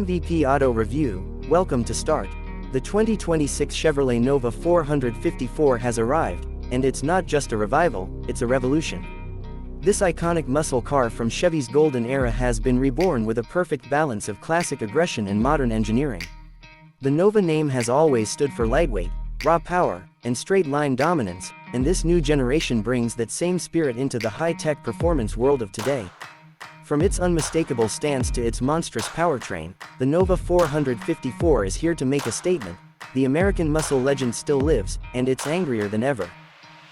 MVP Auto Review, welcome to Start. The 2026 Chevrolet Nova 454 has arrived, and it's not just a revival, it's a revolution. This iconic muscle car from Chevy's golden era has been reborn with a perfect balance of classic aggression and modern engineering. The Nova name has always stood for lightweight, raw power, and straight-line dominance, and this new generation brings that same spirit into the high-tech performance world of today. From its unmistakable stance to its monstrous powertrain, the Nova 454 is here to make a statement. The American muscle legend still lives, and it's angrier than ever.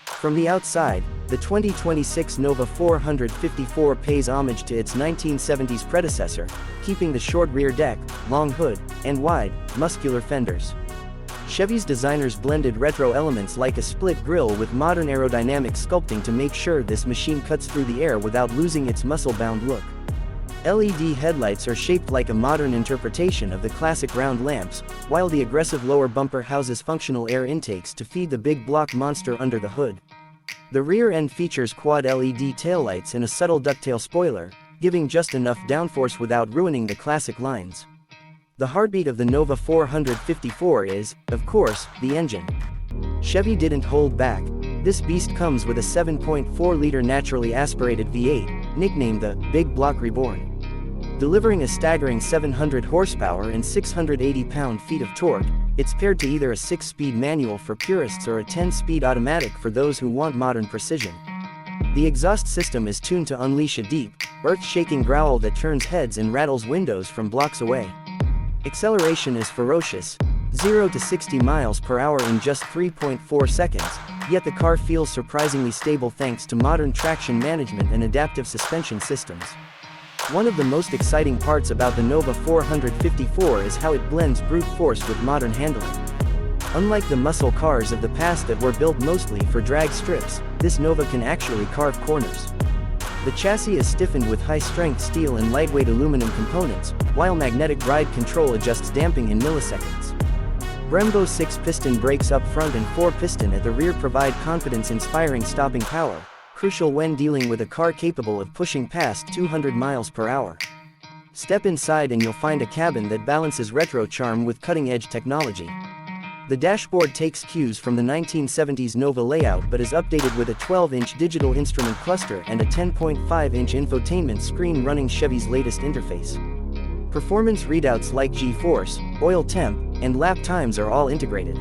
From the outside, the 2026 Nova 454 pays homage to its 1970s predecessor, keeping the short rear deck, long hood, and wide, muscular fenders. Chevy's designers blended retro elements like a split grille with modern aerodynamic sculpting to make sure this machine cuts through the air without losing its muscle-bound look. LED headlights are shaped like a modern interpretation of the classic round lamps, while the aggressive lower bumper houses functional air intakes to feed the big block monster under the hood. The rear end features quad LED taillights and a subtle ducktail spoiler, giving just enough downforce without ruining the classic lines. The heartbeat of the Nova 454 is, of course, the engine. Chevy didn't hold back. This beast comes with a 7.4-liter naturally aspirated V8, nicknamed the Big Block Reborn. Delivering a staggering 700 horsepower and 680 pound-feet of torque, it's paired to either a 6-speed manual for purists or a 10-speed automatic for those who want modern precision. The exhaust system is tuned to unleash a deep, earth-shaking growl that turns heads and rattles windows from blocks away. Acceleration is ferocious, 0 to 60 miles per hour in just 3.4 seconds, yet the car feels surprisingly stable thanks to modern traction management and adaptive suspension systems. One of the most exciting parts about the Nova 454 is how it blends brute force with modern handling. Unlike the muscle cars of the past that were built mostly for drag strips, this Nova can actually carve corners. The chassis is stiffened with high-strength steel and lightweight aluminum components, while magnetic ride control adjusts damping in milliseconds. Brembo 6-piston brakes up front and 4-piston at the rear provide confidence-inspiring stopping power, crucial when dealing with a car capable of pushing past 200 miles per hour. Step inside and you'll find a cabin that balances retro charm with cutting-edge technology. The dashboard takes cues from the 1970s Nova layout but is updated with a 12-inch digital instrument cluster and a 10.5-inch infotainment screen running Chevy's latest interface. Performance readouts like G-force, oil temp, and lap times are all integrated.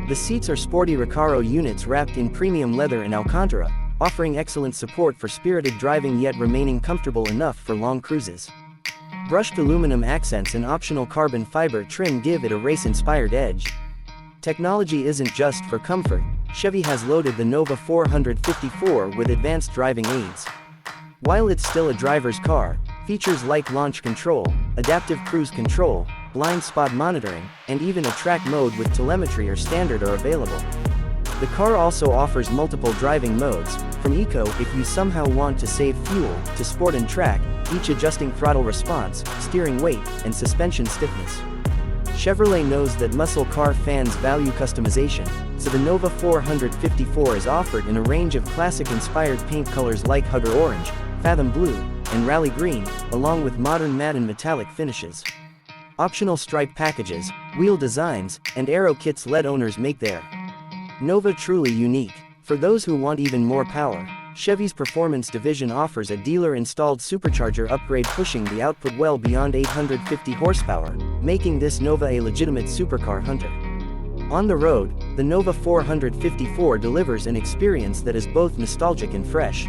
The seats are sporty Recaro units wrapped in premium leather and Alcantara, offering excellent support for spirited driving yet remaining comfortable enough for long cruises. Brushed aluminum accents and optional carbon fiber trim give it a race-inspired edge. Technology isn't just for comfort. Chevy has loaded the Nova 454 with advanced driving aids. While it's still a driver's car, features like launch control, adaptive cruise control, blind spot monitoring, and even a track mode with telemetry or standard are available. The car also offers multiple driving modes, from Eco if you somehow want to save fuel, to Sport and Track, each adjusting throttle response, steering weight, and suspension stiffness. Chevrolet knows that muscle car fans value customization, so the Nova 454 is offered in a range of classic-inspired paint colors like Hugger Orange, Fathom Blue, and Rally Green, along with modern matte and metallic finishes. Optional stripe packages, wheel designs, and aero kits let owners make their Nova truly unique. For those who want even more power, Chevy's Performance division offers a dealer-installed supercharger upgrade pushing the output well beyond 850 horsepower, making this Nova a legitimate supercar hunter. On the road, the Nova 454 delivers an experience that is both nostalgic and fresh.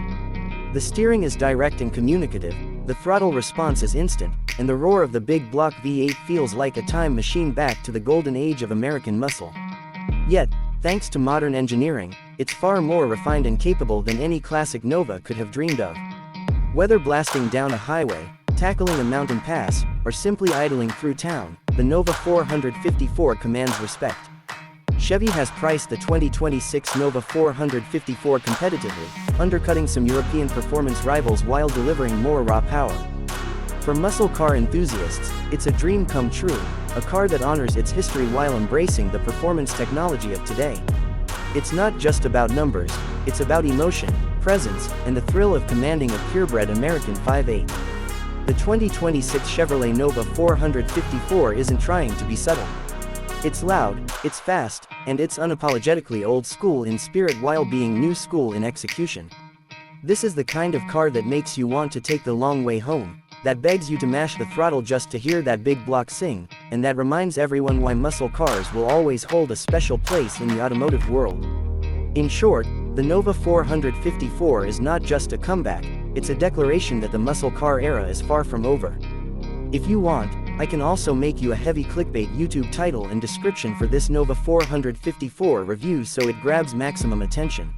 The steering is direct and communicative, the throttle response is instant, and the roar of the big block V8 feels like a time machine back to the golden age of American muscle. Yet, thanks to modern engineering, it's far more refined and capable than any classic Nova could have dreamed of. Whether blasting down a highway, tackling a mountain pass, or simply idling through town, the Nova 454 commands respect. Chevy has priced the 2026 Nova 454 competitively, undercutting some European performance rivals while delivering more raw power. For muscle car enthusiasts, it's a dream come true, a car that honors its history while embracing the performance technology of today. It's not just about numbers, it's about emotion, presence, and the thrill of commanding a purebred American 5.8. The 2026 Chevrolet Nova 454 isn't trying to be subtle. It's loud, it's fast, and it's unapologetically old school in spirit while being new school in execution. This is the kind of car that makes you want to take the long way home, that begs you to mash the throttle just to hear that big block sing, and that reminds everyone why muscle cars will always hold a special place in the automotive world. In short, the Nova 454 is not just a comeback, it's a declaration that the muscle car era is far from over. If you want, I can also make you a heavy clickbait YouTube title and description for this Nova 454 review so it grabs maximum attention.